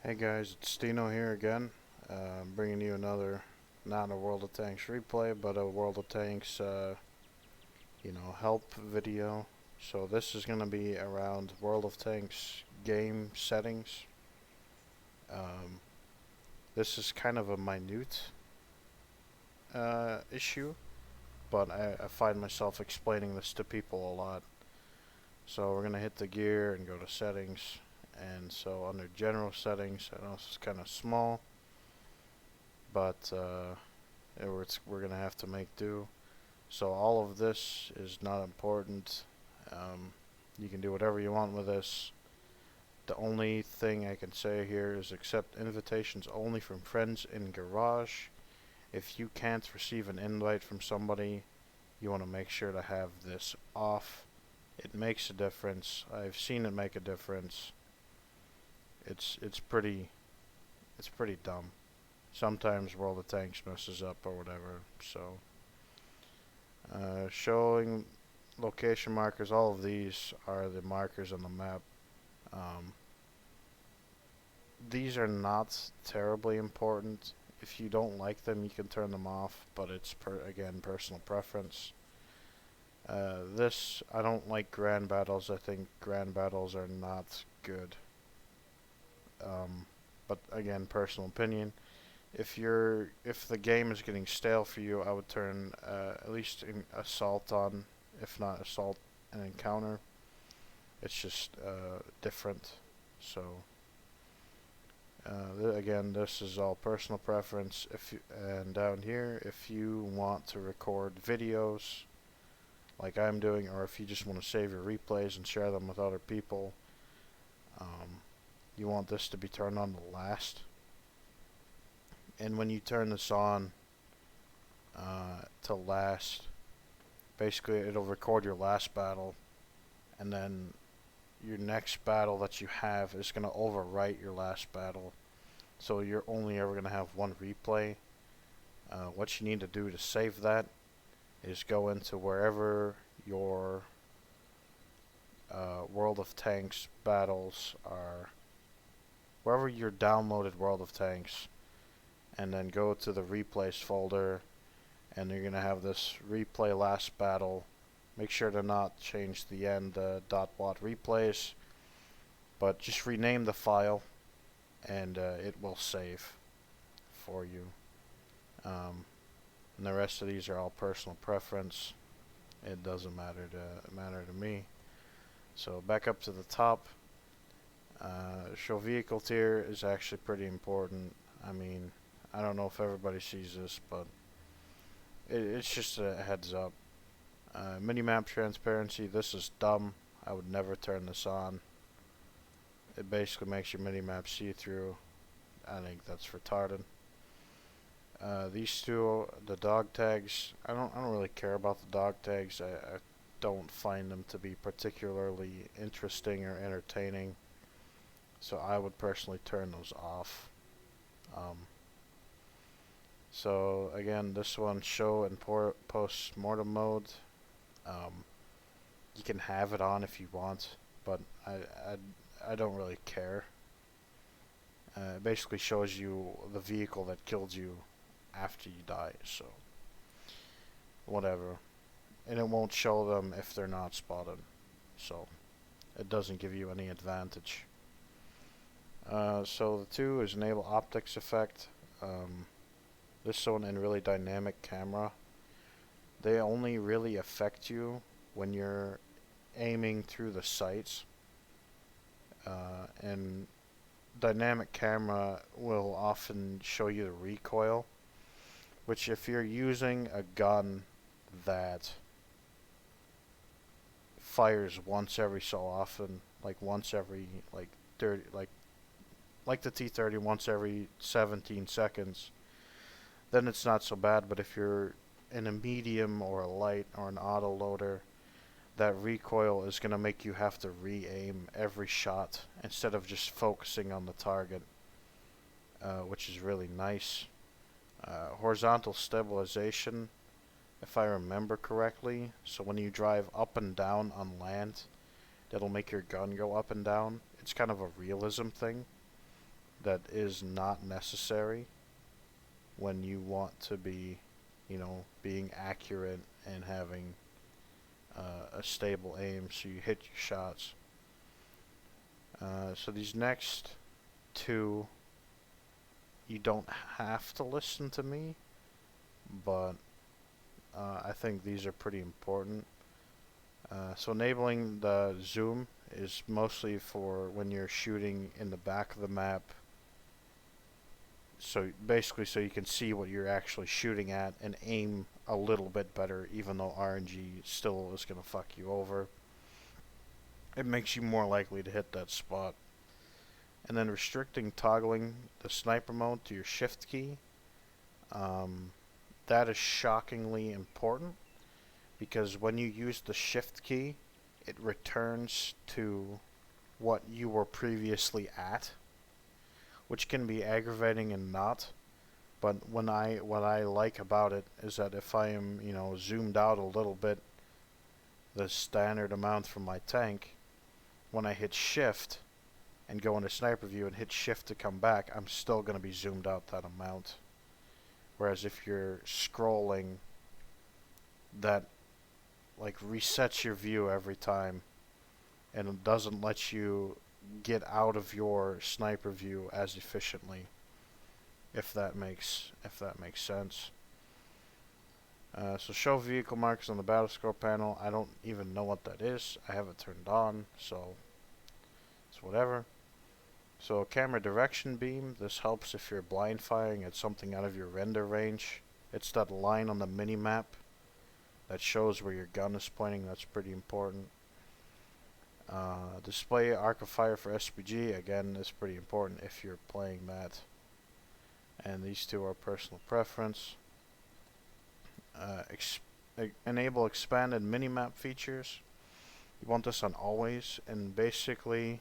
Hey guys, it's Dino here again. Bringing you another, not a World of Tanks replay, but a World of Tanks, help video. So this is going to be around World of Tanks game settings. Um, this is kind of a minute issue, but I find myself explaining this to people a lot. So we're going to hit the gear and go to settings. And so under general settings, I know this is kind of small, but we're gonna have to make do. So all of this is not important. You can do whatever you want with this. The only thing I can say here is accept invitations only from friends in garage. If you can't receive an invite from somebody, you want to make sure to have this off. It makes a difference. I've seen it make a difference. It's pretty dumb. Sometimes World of Tanks messes up or whatever. So showing location markers, all of these are the markers on the map. Um, these are not terribly important. If you don't like them, you can turn them off, but it's again personal preference. This I don't like grand battles. I think grand battles are not good. But again, personal opinion. If the game is getting stale for you, I would turn at least assault on, if not assault and encounter. It's just different. So again, this is all personal preference. And down here, if you want to record videos like I'm doing, or if you just want to save your replays and share them with other people, you want this to be turned on to last. And when you turn this on to last, basically it'll record your last battle, and then your next battle that you have is going to overwrite your last battle. So you're only ever going to have one replay. What you need to do to save that is go into wherever your World of Tanks battles are, wherever your downloaded World of Tanks, and then go to the replays folder, and you're going to have this replay last battle. Make sure to not change the end .wat replays, but just rename the file, and it will save for you. And the rest of these are all personal preference. It doesn't matter to me. So back up to the top. Show vehicle tier is actually pretty important. I mean, I don't know if everybody sees this, but it's just a heads up. Minimap transparency, this is dumb. I would never turn this on. It basically makes your minimap see-through. I think that's retarded. These two, the dog tags, I don't really care about the dog tags. I don't find them to be particularly interesting or entertaining. So I would personally turn those off. So again, this one, show and post-mortem mode. You can have it on if you want, but I don't really care. It basically shows you the vehicle that killed you after you die, so whatever. And it won't show them if they're not spotted, so it doesn't give you any advantage. So the two is enable optics effect. This one and really dynamic camera. They only really affect you when you're aiming through the sights. And dynamic camera will often show you the recoil, which if you're using a gun that fires once every so often, like once every 30, like the T30 once every 17 seconds, then it's not so bad. But if you're in a medium or a light or an auto loader, that recoil is going to make you have to re-aim every shot instead of just focusing on the target, which is really nice. Horizontal stabilization, if I remember correctly, so when you drive up and down on land, that'll make your gun go up and down. It's kind of a realism thing. that is not necessary when you want to be, being accurate and having a stable aim so you hit your shots. So these next two, you don't have to listen to me, but I think these are pretty important. So enabling the zoom is mostly for when you're shooting in the back of the map. So basically, so you can see what you're actually shooting at and aim a little bit better, even though RNG still is going to fuck you over. It makes you more likely to hit that spot. And then restricting toggling the sniper mode to your shift key. That is shockingly important, because when you use the shift key, it returns to what you were previously at, which can be aggravating and not. But what I like about it is that if I am, zoomed out a little bit, the standard amount from my tank, when I hit shift and go into sniper view and hit shift to come back, I'm still going to be zoomed out that amount. Whereas if you're scrolling, that like resets your view every time, and it doesn't let you get out of your sniper view as efficiently, if that makes sense. So show vehicle markers on the battle score panel. I don't even know what that is. I have it turned on, so it's whatever. So camera direction beam. This helps if you're blind firing at something out of your render range. It's that line on the mini map that shows where your gun is pointing. That's pretty important. Display arc of fire for SPG. Again, is pretty important if you're playing that. And these two are personal preference. Enable expanded minimap features. You want this on always, and basically,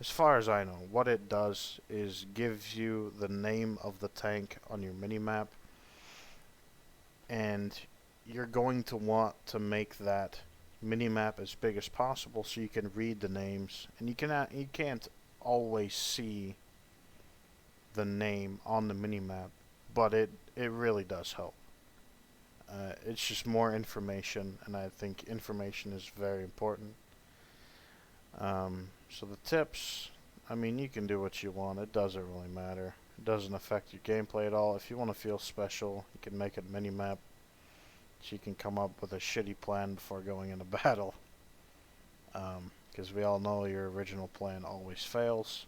as far as I know, what it does is gives you the name of the tank on your minimap, and you're going to want to make that minimap as big as possible so you can read the names, and you can't always see the name on the minimap, but it really does help. It's just more information, and I think information is very important. So the tips, I mean, you can do what you want. It doesn't really matter. It doesn't affect your gameplay at all. If you want to feel special, you can make it minimap, so you can come up with a shitty plan before going into battle. Because we all know your original plan always fails.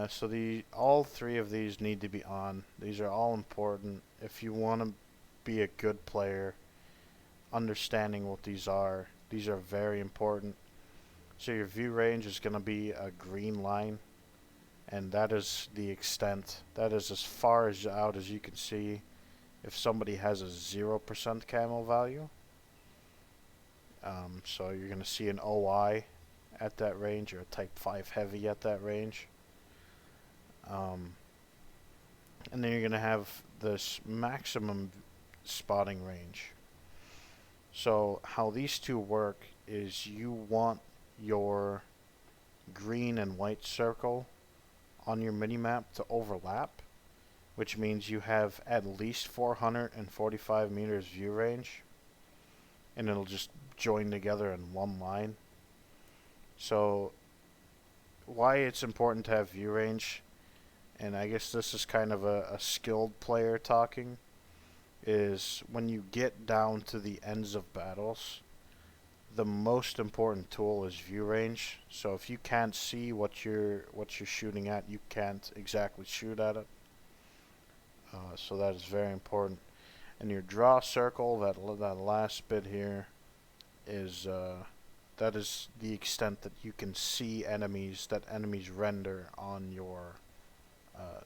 So all three of these need to be on. These are all important. If you want to be a good player, understanding what these are very important. So your view range is going to be a green line, and that is the extent. That is as far out as you can see if somebody has a 0% camo value. So you're going to see an OI at that range, or a type 5 heavy at that range. And then you're going to have this maximum spotting range. So how these two work is you want your green and white circle on your minimap to overlap, which means you have at least 445 meters view range, and it'll just join together in one line. So why it's important to have view range, and I guess this is kind of a skilled player talking, is when you get down to the ends of battles, the most important tool is view range. So if you can't see what you're shooting at, you can't exactly shoot at it. So that is very important. And your draw circle, that last bit here, is that is the extent that you can see enemies, that enemies render on your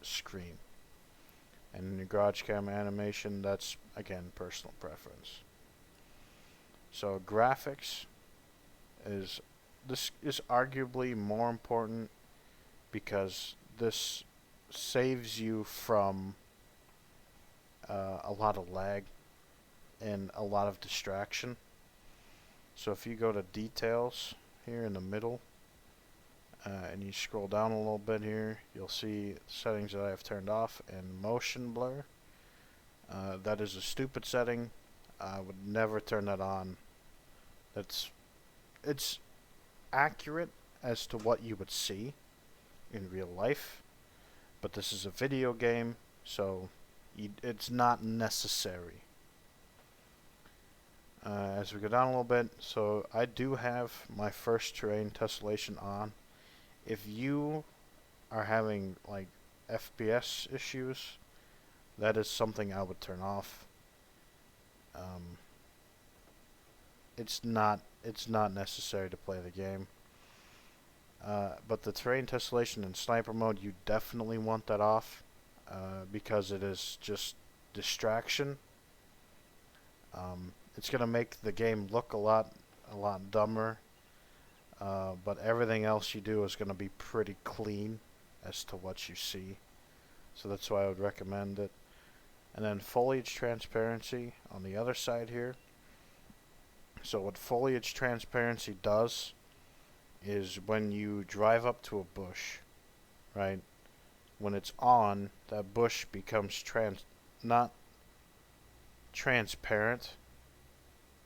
screen. And in your garage camera animation, that's again personal preference. So graphics is arguably more important, because this saves you from a lot of lag and a lot of distraction. So if you go to details here in the middle, and you scroll down a little bit here, you'll see settings that I have turned off and motion blur. That is a stupid setting. I would never turn that on. It's accurate as to what you would see in real life, but this is a video game, so it's not necessary. As we go down a little bit, so I do have my first terrain tessellation on. If you are having like FPS issues, that is something I would turn off. Um, it's not necessary to play the game. But the terrain tessellation in sniper mode, you definitely want that off because it is just distraction. It's gonna make the game look a lot dumber, but everything else you do is gonna be pretty clean as to what you see. So that's why I would recommend it. And then foliage transparency on the other side here. So what foliage transparency does is when you drive up to a bush, right? When it's on, that bush becomes not transparent,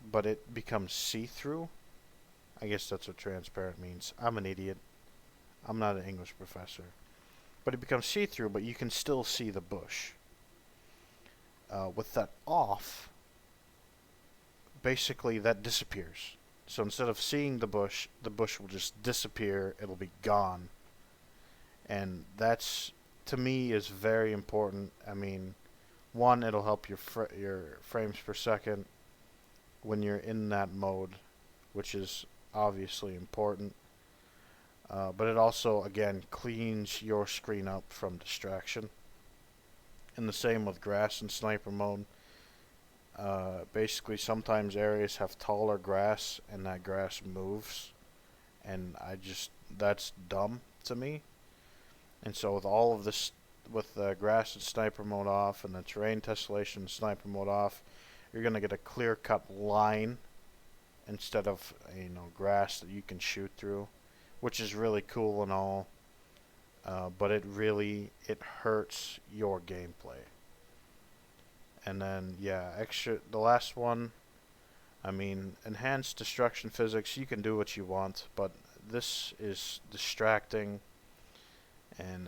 but it becomes see-through. I guess that's what transparent means. I'm an idiot. I'm not an English professor. But it becomes see-through, but you can still see the bush. With that off, basically that disappears. So instead of seeing the bush will just disappear. It'll be gone. And that's, to me, is very important. I mean, one, it'll help your frames per second when you're in that mode, which is obviously important. But it also, again, cleans your screen up from distraction. And the same with grass and sniper mode. Basically, sometimes areas have taller grass, and that grass moves. And that's dumb to me. And so with all of this, with the grass and sniper mode off, and the terrain tessellation and sniper mode off, you're going to get a clear-cut line instead of, grass that you can shoot through, which is really cool and all, but it hurts your gameplay. And then, yeah, the last one, I mean, enhanced destruction physics, you can do what you want, but this is distracting, and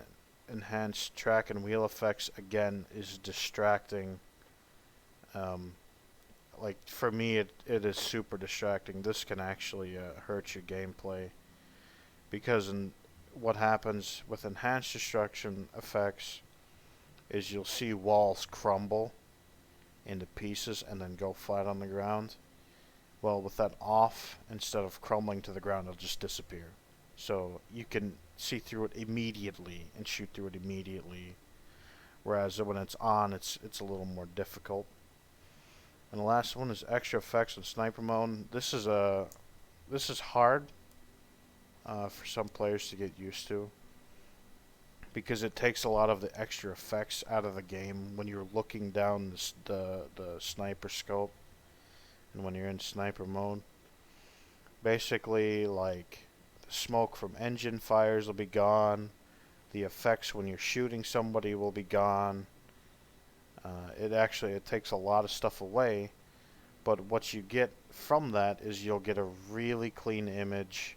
enhanced track and wheel effects, again, is distracting. Like, for me, it is super distracting. This can actually hurt your gameplay, because what happens with enhanced destruction effects is you'll see walls crumble into pieces and then go flat on the ground. Well, with that off, instead of crumbling to the ground, it'll just disappear. So you can see through it immediately and shoot through it immediately. Whereas when it's on, it's a little more difficult. And the last one is extra effects in sniper mode. This is hard for some players to get used to, because it takes a lot of the extra effects out of the game when you're looking down the sniper scope and when you're in sniper mode. Basically, like, the smoke from engine fires will be gone. The effects when you're shooting somebody will be gone. It takes a lot of stuff away, but what you get from that is you'll get a really clean image.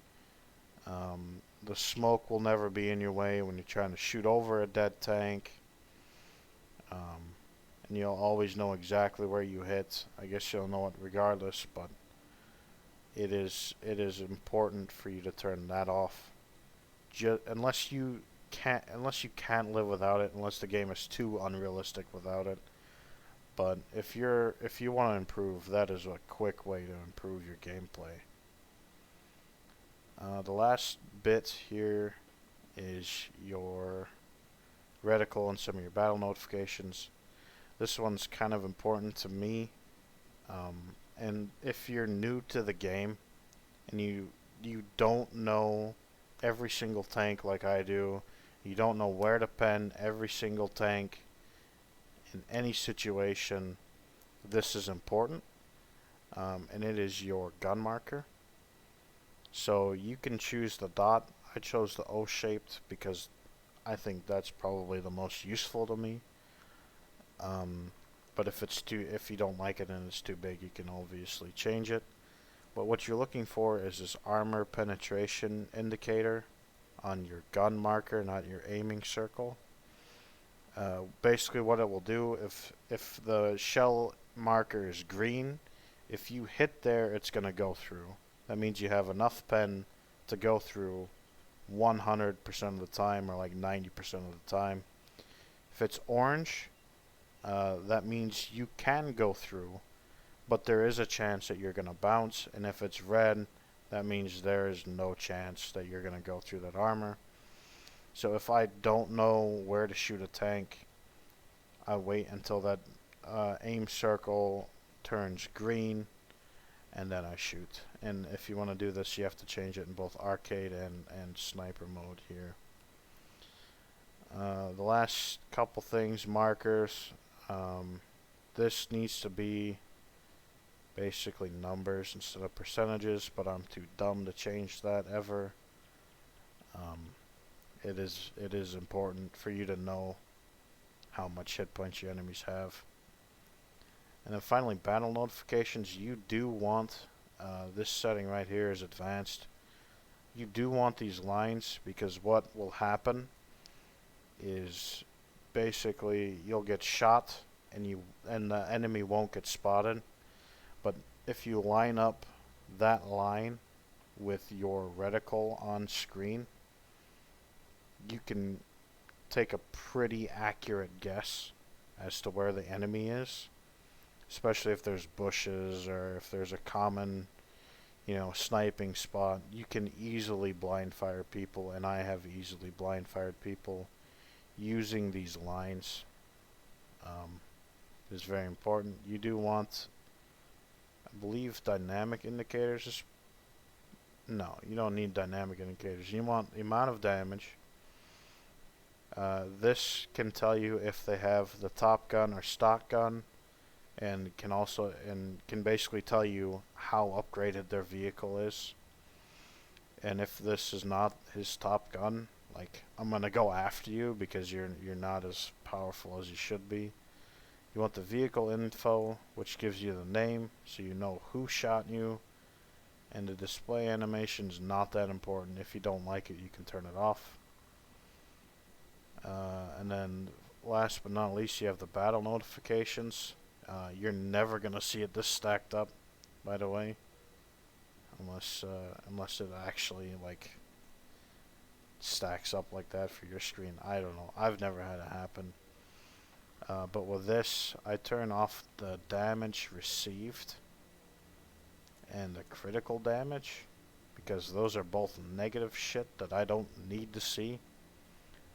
The smoke will never be in your way when you're trying to shoot over a dead tank. And you'll always know exactly where you hit. I guess you'll know it regardless, but it is important for you to turn that off. Unless you can't live without it, unless the game is too unrealistic without it. But if you want to improve, that is a quick way to improve your gameplay. The last bit here is your reticle and some of your battle notifications. This one's kind of important to me. And if you're new to the game and you don't know every single tank like I do, you don't know where to pen every single tank in any situation, this is important. And it is your gun marker. So you can choose the dot. I chose the O-shaped because I think that's probably the most useful to me. Um, but if you don't like it and it's too big, you can obviously change it. But what you're looking for is this armor penetration indicator on your gun marker, not your aiming circle. Basically, what it will do, if the shell marker is green, if you hit there, it's going to go through. That means you have enough pen to go through 100% of the time, or like 90% of the time. If it's orange, that means you can go through, but there is a chance that you're going to bounce. And if it's red, that means there is no chance that you're going to go through that armor. So if I don't know where to shoot a tank, I wait until that aim circle turns green, and then I shoot. And if you want to do this, you have to change it in both arcade and sniper mode here. The last couple things, markers. This needs to be basically numbers instead of percentages, but I'm too dumb to change that ever. It is important for you to know how much hit points your enemies have. And then finally, battle notifications. You do want this setting right here is advanced. You do want these lines, because what will happen is basically you'll get shot and the enemy won't get spotted. But if you line up that line with your reticle on screen, you can take a pretty accurate guess as to where the enemy is, especially if there's bushes or if there's a common, sniping spot. You can easily blind fire people, and I have easily blind fired people using these lines. Is very important. You do want, I believe, dynamic indicators. No, you don't need dynamic indicators. You want the amount of damage. This can tell you if they have the top gun or stock gun, and can basically tell you how upgraded their vehicle is. And if this is not his top gun, like, I'm gonna go after you because you're not as powerful as you should be. You want the vehicle info, which gives you the name, so you know who shot you. And the display animation is not that important. If you don't like it, you can turn it off. And then last but not least, you have the battle notifications. You're never gonna see it this stacked up, by the way, unless it actually like stacks up like that for your screen. I don't know. I've never had it happen. But with this, I turn off the damage received and the critical damage, because those are both negative shit that I don't need to see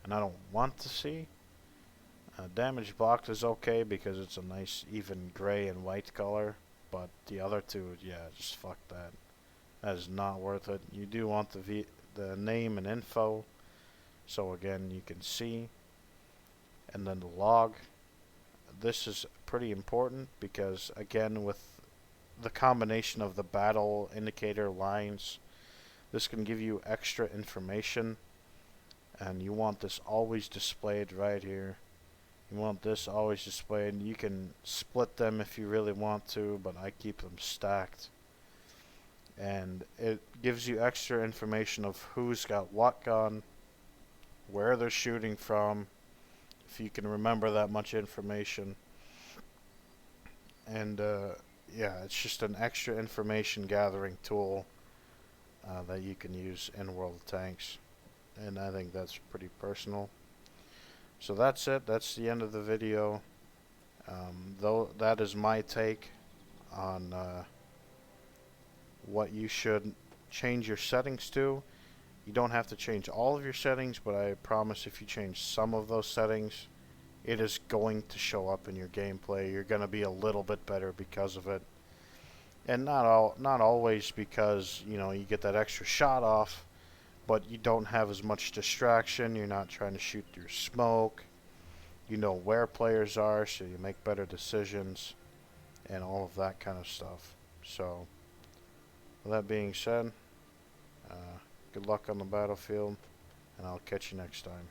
and I don't want to see. Damage blocked is okay because it's a nice even gray and white color, but the other two, yeah, just fuck that. That is not worth it. You do want the name and info, so again you can see, and then the log. This is pretty important because, again, with the combination of the battle indicator lines, this can give you extra information, and you want this always displayed right here. You want this always displayed. You can split them if you really want to, but I keep them stacked. And it gives you extra information of who's got what gun, where they're shooting from, if you can remember that much information. And yeah, it's just an extra information gathering tool that you can use in World of Tanks. And I think that's pretty personal. So that's it. That's the end of the video. Though that is my take on what you should change your settings to. You don't have to change all of your settings, but I promise if you change some of those settings, it is going to show up in your gameplay. You're going to be a little bit better because of it. And not always because, you get that extra shot off, but you don't have as much distraction. You're not trying to shoot through smoke. You know where players are, so you make better decisions and all of that kind of stuff. So, with that being said, Good luck on the battlefield, and I'll catch you next time.